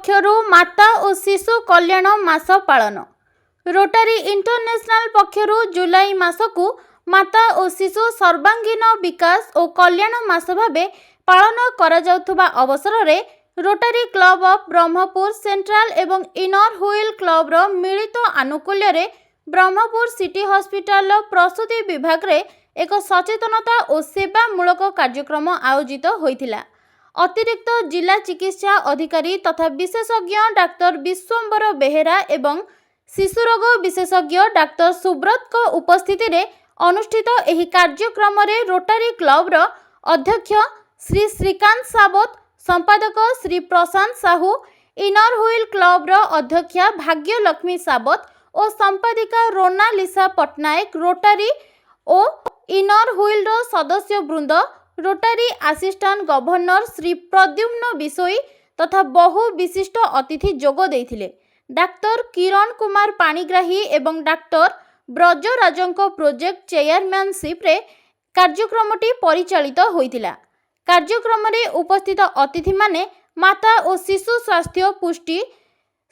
पक्षरु माता और शिशु कल्याण मास पालन। रोटारी इंटरनेशनल पक्षरु जुलाई मासकु माता और शिशु सर्वांगीन विकास और कल्याण मास भावे पालन करा जाउथुबा अवसर रे Rotary club of Brahmapur central एवं इनर हुइल क्लब रो मिलित आनुकूल्य रे ब्रह्मपुर सिटी हॉस्पिटल प्रसूति विभाग रे एक सचेतनता और सेवामूलक कार्यक्रम आयोजित होइथिला। अतिरिक्त जिला चिकित्सा अधिकारी तथा विशेषज्ञ डाक्टर विश्वम्बर बेहेरा एवं शिशुरोग विशेषज्ञ डाक्टर सुब्रत को उपस्थिति रे अनुष्ठित एही कार्यक्रम रे रोटारी क्लब रो अध्यक्ष श्री श्रीकांत सावत, संपादक श्री प्रशांत साहू, इनर हुइल क्लब रो अध्यक्षा भाग्यलक्ष्मी सावत और संपादिका रोनालिसा पटनायक, रोटारी और इनर हुइल रो सदस्य वृंद, Rotary assistant governor Shri Pradyumna Bisoi तथा बहु विशिष्ट अतिथि जोग देइथिले। डाक्टर किरण कुमार पाणिग्राही एवं डाक्टर ब्रजराजंको प्रोजेक्ट चेयरमैनशिप रे कार्यक्रमटी परिचालित होइतिला। कार्यक्रम रे उपस्थित अतिथि माने माता और शिशु स्वास्थ्य, पुष्टि,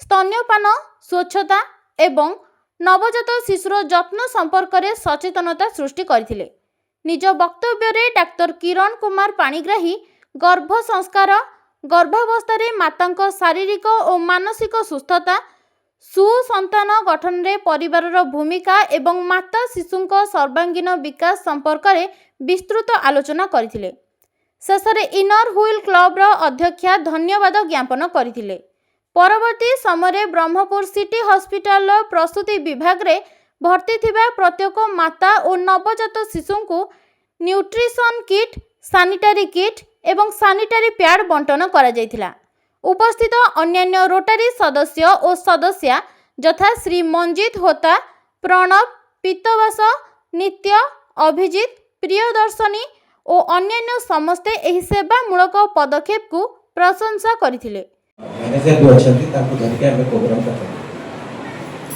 स्तन्यपान, स्वच्छता एवं नवजात शिशुर जत्न संपर्क में सचेतनता सृष्टि करथिले। निज वक्तव्य रे डाक्टर किरण कुमार पाणिग्राही गर्भ संस्कार, गर्भावस्था माता शारीरिक और मानसिक सुस्थता, सुसंतान गठन रे परिवार भूमिका एवं माता शिशुंक सर्वांगीन विकास संपर्क में विस्तृत आलोचना करथिले। शेषरे इनर हुइल क्लब रो अध्यक्षा धन्यवाद ज्ञापन करथिले। परवर्ती समय ब्रह्मपुर सिटी हॉस्पिटल प्रसूति विभाग रे भर्ती थिबा प्रत्येक माता और नवजात शिशु को न्यूट्रिशन किट, सैनिटरी किट एवं सैनिटरी पैड बंटन करा जायथिला। उपस्थित अन्यान्य रोटारी सदस्य और सदस्या यथा श्री मंजित होता, प्रणव, पितवास, नित्य, अभिजित, प्रियदर्शनी और अन्यान्य समस्ते एही सेवामूलक पदक्षेप को प्रशंसा करथिले। मैनेजर भी अच्छी धरिक आम प्रोग्राम करते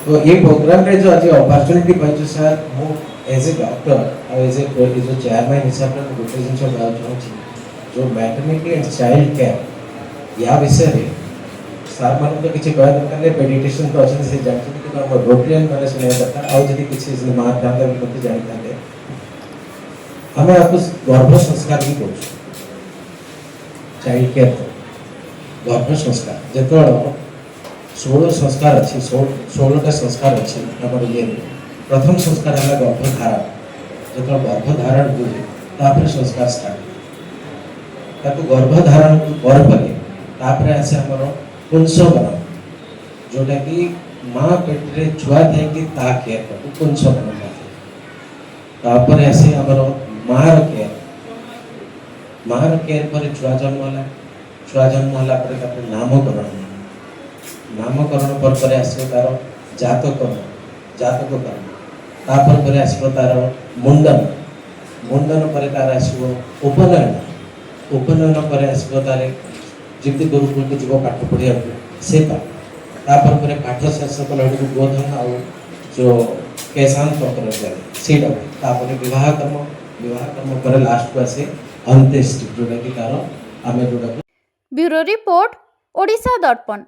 तो ये प्रोग्राम रे जो आज अपॉर्चुनिटी पाइछ सर मु as a doctor as a जो चेयरमैन हिसाब से गोटे जिन चाहूँ जो मैटरनिटी एंड चाइल्ड केयर या विषय रे सर मान तो किसी कह दरकार नहीं पेडिट्रिशियन तो अच्छे से जानते कि हम रोटरियन मैंने सुना दरकार आउ जदि किसी माँ था मत जानते हमें आपको गर्भ संस्कार भी करूँ चाइल्ड केयर गर्भ संस्कार जो 16 संस्कार अच्छी 16टा संस्कार अच्छी आम ये प्रथम संस्कार है गर्भधारण जो गर्भधारण हुए तापर संस्कार स्टार्ट ताको गर्भधारण पर आसे आमर पुंसवन जोटा कि माँ पेटे छुआ थे कि केयर कर पुंसवन तापर आसे आमर मार केयर पर छुआ जन्म होला पर नामकरण पर आसो तार जातककरण तापर आसो तार मुंडन पर तार आसो उपनयन पर आसो तार जमी गुरुकुल को जीव पाठ पढ़िया से तापर पाठ शेष कला गोधन आ जो केशांत से विवाह कर्म पर लास्ट को आसे अंत्येष्टि जोटा कि तार आम जोटा। ब्यूरो रिपोर्ट, ओडिशा दर्पण।